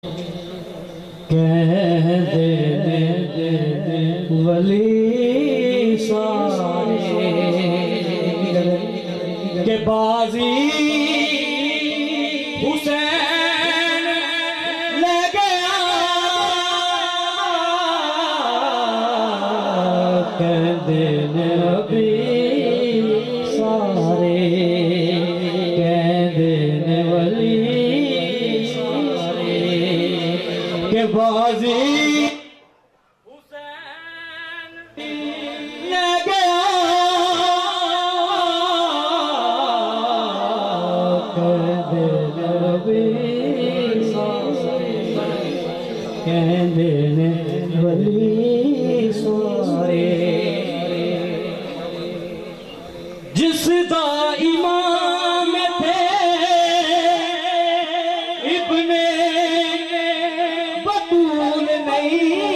کہتے ولی سارے کہ بازی حسین لے گیا کہتے نبی سارے کہتے ولی سارے کہ بازی حسین لے گیا کہتے نبی سارے کہتے ولی سارے جس دا امام تھے ابن بطول نہیں